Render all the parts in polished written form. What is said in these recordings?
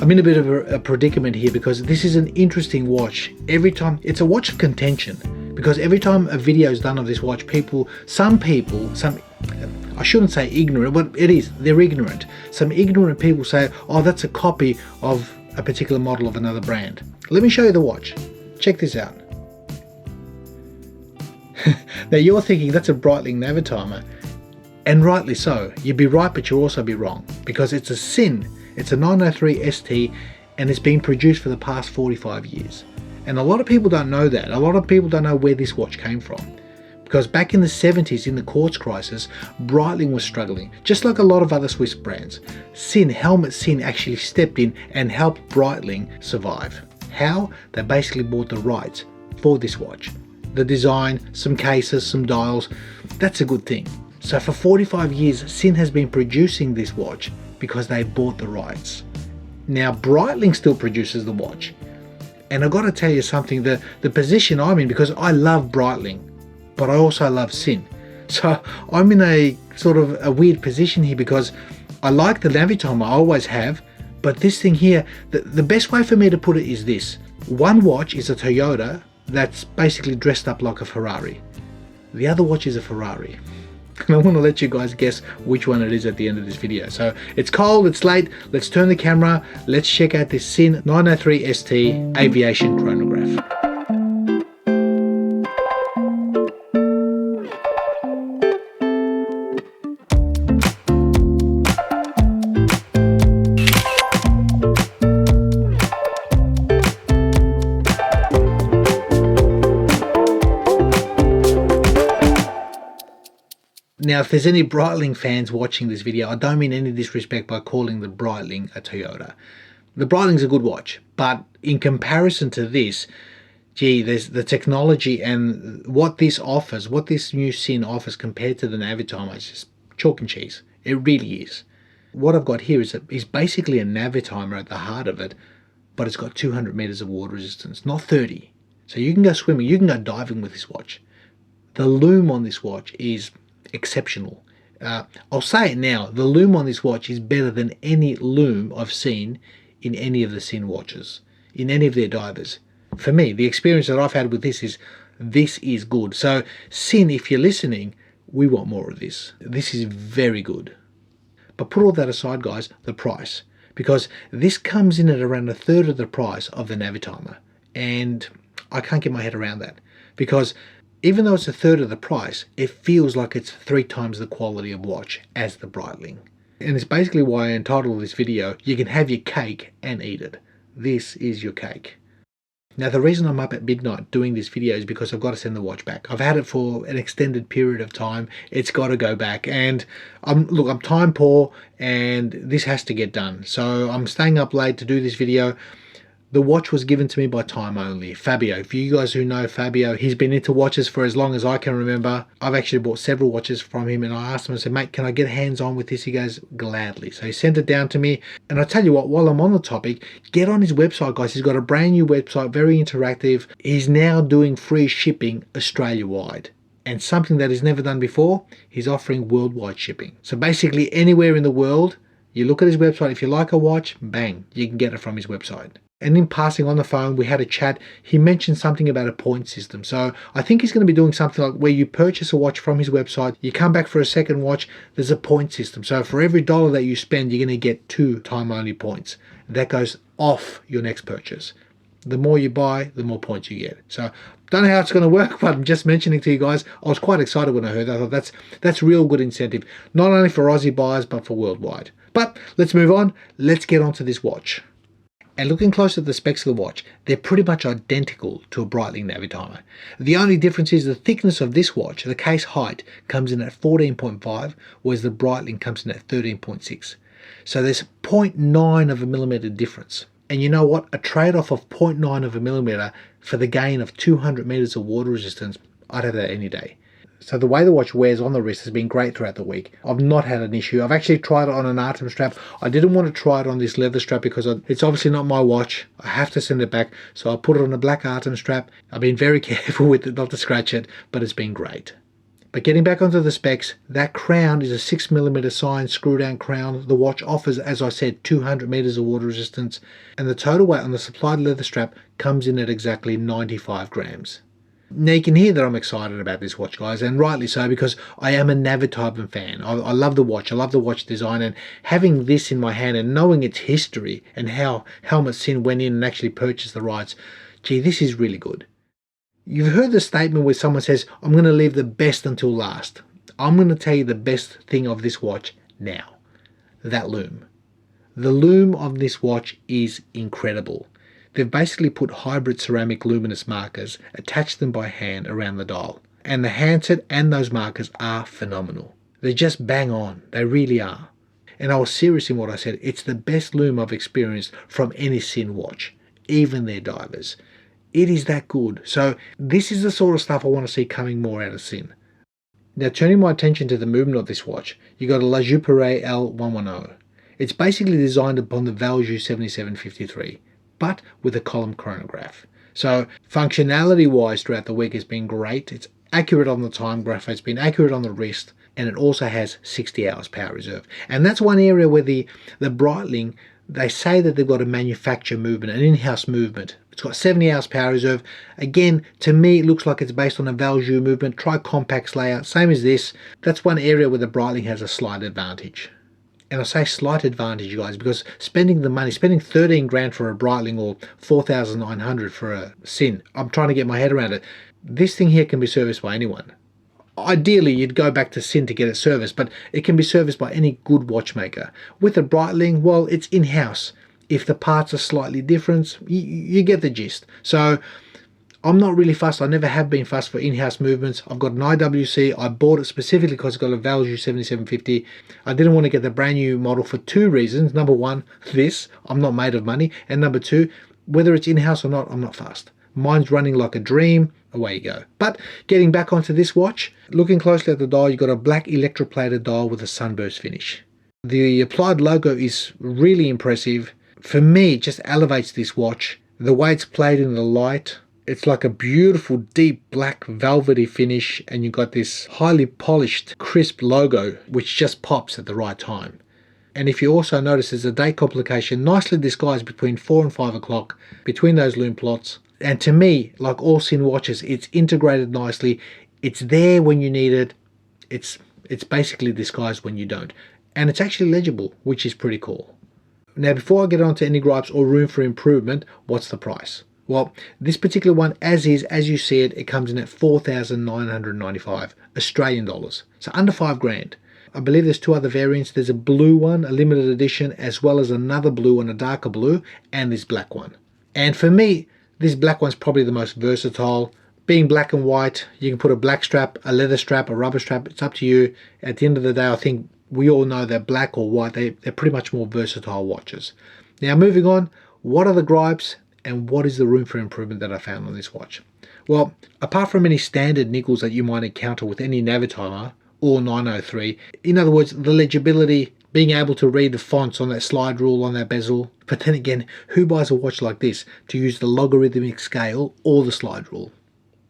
I'm in a bit of a predicament here because this is an interesting watch. Every time, it's a watch of contention, because every time a video is done of this watch, some I shouldn't say ignorant, but it is, they're ignorant. Some ignorant people say, oh, that's a copy of a particular model of another brand. Let me show you the watch. Check this out. Now you're thinking that's a Breitling Navitimer, and rightly so. You'd be right, but you'll also be wrong, because it's a Sinn. It's a 903 ST, and it's been produced for the past 45 years. And a lot of people don't know that. A lot of people don't know where this watch came from. Because back in the 70s, in the quartz crisis, Breitling was struggling, just like a lot of other Swiss brands. Helmut Sinn actually stepped in and helped Breitling survive. How? They basically bought the rights for this watch. The design, some cases, some dials, that's a good thing. So for 45 years, Sinn has been producing this watch because they bought the rights. Now Breitling still produces the watch. And I've got to tell you something, the position I'm in, because I love Breitling, but I also love Sinn. So I'm in a sort of a weird position here, because I like the Navitimer, I always have, but this thing here, the best way for me to put it is this. One watch is a Toyota that's basically dressed up like a Ferrari. The other watch is a Ferrari. And I want to let you guys guess which one it is at the end of this video. So it's cold, it's late, let's turn the camera, let's check out this Sinn 903 ST Aviation Chronograph. Now, if there's any Breitling fans watching this video, I don't mean any disrespect by calling the Breitling a Toyota. The Breitling's a good watch, but in comparison to this, gee, there's the technology and what this offers, what this new Sinn offers compared to the Navitimer is just chalk and cheese. It really is. What I've got here is basically a Navitimer at the heart of it, but it's got 200 meters of water resistance, not 30. So you can go swimming, you can go diving with this watch. The loom on this watch is exceptional. I'll say it now, the loom on this watch is better than any loom I've seen in any of the Sinn watches, in any of their divers. For me, the experience that I've had with this is good. So Sinn, if you're listening, we want more of this. This is very good. But put all that aside, guys, the price, because this comes in at around a third of the price of the Navitimer, and I can't get my head around that, because even though it's a third of the price, it feels like it's 3 times the quality of watch as the Breitling. And it's basically why I entitled this video, you can have your cake and eat it. This is your cake. Now, the reason I'm up at midnight doing this video is because I've got to send the watch back. I've had it for an extended period of time. It's got to go back. And I'm time poor, and this has to get done. So I'm staying up late to do this video. The watch was given to me by Time Only. Fabio, for you guys who know Fabio, he's been into watches for as long as I can remember. I've actually bought several watches from him, and I asked him, I said, mate, can I get hands on with this? He goes, gladly. So he sent it down to me. And I tell you what, while I'm on the topic, get on his website, guys. He's got a brand new website, very interactive. He's now doing free shipping Australia-wide. And something that he's never done before, he's offering worldwide shipping. So basically anywhere in the world, you look at his website, if you like a watch, bang, you can get it from his website. And in passing on the phone, we had a chat. He mentioned something about a point system. So I think he's going to be doing something like where you purchase a watch from his website, you come back for a second watch, there's a point system. So for every $1 that you spend, you're going to get 2 time-only points. That goes off your next purchase. The more you buy, the more points you get. So don't know how it's going to work, but I'm just mentioning to you guys. I was quite excited when I heard that. I thought that's real good incentive, not only for Aussie buyers, but for worldwide. But let's move on. Let's get onto this watch. And looking close at the specs of the watch, they're pretty much identical to a Breitling Navitimer. The only difference is the thickness of this watch. The case height comes in at 14.5, whereas the Breitling comes in at 13.6. So there's 0.9 of a millimeter difference. And you know what? A trade-off of 0.9 of a millimeter for the gain of 200 meters of water resistance, I'd have that any day. So the way the watch wears on the wrist has been great throughout the week. I've not had an issue. I've actually tried it on an Artem strap. I didn't want to try it on this leather strap because it's obviously not my watch. I have to send it back. So I put it on a black Artem strap. I've been very careful with it not to scratch it, but it's been great. But getting back onto the specs, that crown is a 6mm signed screw down crown. The watch offers, as I said, 200 meters of water resistance, and the total weight on the supplied leather strap comes in at exactly 95 grams. Now you can hear that I'm excited about this watch, guys, and rightly so, because I am a Navitimer fan. I love the watch. I love the watch design, and having this in my hand and knowing its history and how Helmut Sinn went in and actually purchased the rights, gee, this is really good. You've heard the statement where someone says, I'm going to leave the best until last. I'm going to tell you the best thing of this watch now. That loom. The loom of this watch is incredible. They've basically put hybrid ceramic luminous markers, attached them by hand around the dial. And the handset and those markers are phenomenal. They're just bang on. They really are. And I was serious in what I said. It's the best loom I've experienced from any Sinn watch, even their divers. It is that good. So this is the sort of stuff I want to see coming more out of Sinn. Now turning my attention to the movement of this watch, you got a La Jouperet L110. It's basically designed upon the Valjoux 7753, but with a column chronograph. So functionality wise throughout the week has been great. It's accurate on the time graph, it's been accurate on the wrist, and it also has 60 hours power reserve. And that's one area where the Breitling, they say that they've got a manufacturer movement, an in-house movement. It's got 70 hours power reserve. Again, to me, it looks like it's based on a Valjoux movement, tri-compacts layout, same as this. That's one area where the Breitling has a slight advantage. And I say slight advantage, guys, because spending the money, spending 13 grand for a Breitling or 4,900 for a Sinn, I'm trying to get my head around it. This thing here can be serviced by anyone. Ideally, you'd go back to Sinn to get it serviced, but it can be serviced by any good watchmaker. With a Breitling, well, it's in-house. If the parts are slightly different, you get the gist. So I'm not really fussed. I never have been fussed for in-house movements. I've got an IWC. I bought it specifically because it's got a Valjoux 7750. I didn't want to get the brand new model for two reasons. Number one, this, I'm not made of money. And number two, whether it's in-house or not, I'm not fussed. Mine's running like a dream. Away you go. But getting back onto this watch, looking closely at the dial, you've got a black electroplated dial with a sunburst finish. The applied logo is really impressive. For me, it just elevates this watch. The way it's played in the light, it's like a beautiful deep black velvety finish, and you've got this highly polished crisp logo which just pops at the right time. And if you also notice, there's a date complication nicely disguised between 4 and 5 o'clock between those loom plots. And to me, like all Sinn watches, it's integrated nicely. It's there when you need it. It's basically disguised when you don't. And it's actually legible, which is pretty cool. Now, before I get on to any gripes or room for improvement, what's the price? Well, this particular one, as is, as you see it, it comes in at 4,995 Australian dollars. So under 5 grand. I believe there's two other variants. There's a blue one, a limited edition, as well as another blue one, a darker blue, and this black one. And for me, this black one's probably the most versatile. Being black and white, you can put a black strap, a leather strap, a rubber strap. It's up to you. At the end of the day, I think we all know that black or white, they're pretty much more versatile watches. Now, moving on, what are the gripes and what is the room for improvement that I found on this watch? Well, apart from any standard niggles that you might encounter with any Navitimer or 903, in other words, the legibility, being able to read the fonts on that slide rule on that bezel. But then again, who buys a watch like this to use the logarithmic scale or the slide rule?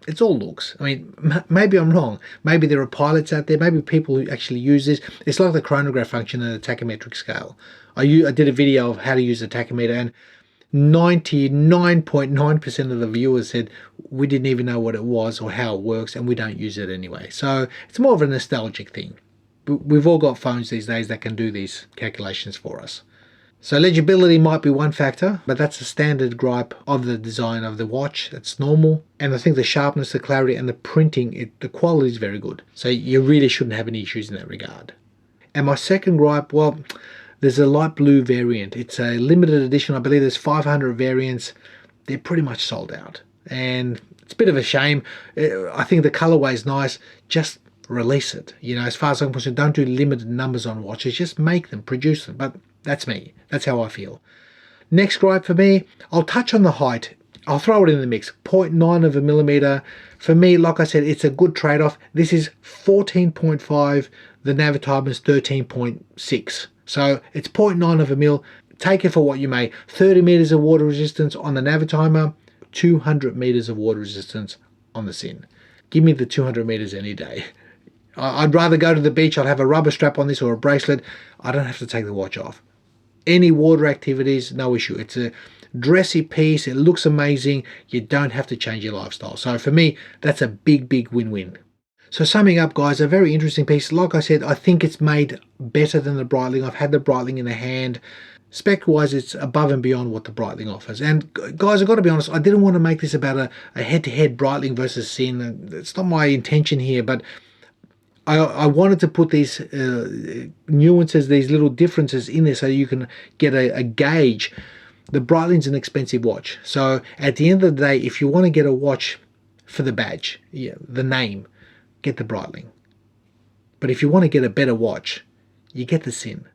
It's all looks. I mean, maybe I'm wrong. Maybe there are pilots out there. Maybe people who actually use this. It's like the chronograph function and the tachymetric scale. I did a video of how to use the tachymeter, and 99.9% of the viewers said we didn't even know what it was or how it works, and we don't use it anyway. So it's more of a nostalgic thing. We've all got phones these days that can do these calculations for us. So legibility might be one factor, but that's a standard gripe of the design of the watch. That's normal. And I think the sharpness, the clarity, and the printing, the quality is very good. So you really shouldn't have any issues in that regard. And my second gripe, well, there's a light blue variant. It's a limited edition. I believe there's 500 variants. They're pretty much sold out. And it's a bit of a shame. I think the colorway is nice. Just release it. You know, as far as I'm concerned, don't do limited numbers on watches. Just make them, produce them. But that's me. That's how I feel. Next gripe for me, I'll touch on the height. I'll throw it in the mix. 0.9 of a millimeter. For me, like I said, it's a good trade-off. This is 14.5. The Navitimer's 13.6. So it's 0.9 of a mil. Take it for what you may. 30 meters of water resistance on the Navitimer. 200 meters of water resistance on the Sinn. Give me the 200 meters any day. I'd rather go to the beach, I'd have a rubber strap on this or a bracelet. I don't have to take the watch off. Any water activities, no issue. It's a dressy piece, it looks amazing, you don't have to change your lifestyle. So for me, that's a big win-win. So summing up, guys, a very interesting piece. Like I said, I think it's made better than the Breitling. I've had the Breitling in the hand. Spec-wise, it's above and beyond what the Breitling offers. And guys, I've got to be honest, I didn't want to make this about a head-to-head Breitling versus Sinn. It's not my intention here, but I wanted to put these nuances, these little differences in there so you can get a gauge. The Breitling's an expensive watch. So at the end of the day, if you want to get a watch for the badge, yeah, the name, get the Breitling. But if you want to get a better watch, you get the Sinn.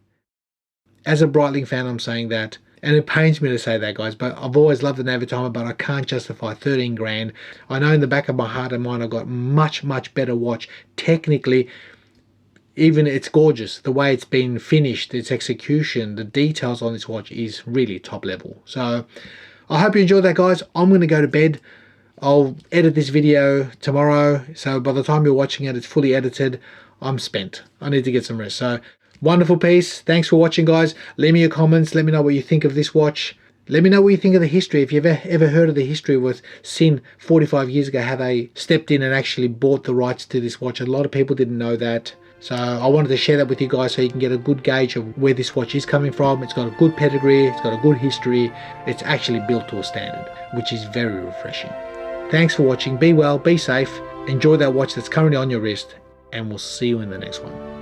As a Breitling fan, I'm saying that, and it pains me to say that, guys, but I've always loved the Navitimer, but I can't justify 13 grand. I know in the back of my heart and mind I've got much better watch. Technically, even it's gorgeous. The way it's been finished, its execution, the details on this watch is really top level. So I hope you enjoyed that, guys. I'm going to go to bed. I'll edit this video tomorrow, so by the time you're watching it, it's fully edited. I'm spent. I need to get some rest. So wonderful piece. Thanks for watching, guys. Leave me your comments. Let me know what you think of this watch. Let me know what you think of the history. If you've ever heard of the history with Sinn 45 years ago, how they stepped in and actually bought the rights to this watch. A lot of people didn't know that. So I wanted to share that with you guys so you can get a good gauge of where this watch is coming from. It's got a good pedigree. It's got a good history. It's actually built to a standard, which is very refreshing. Thanks for watching. Be well, be safe. Enjoy that watch that's currently on your wrist, and we'll see you in the next one.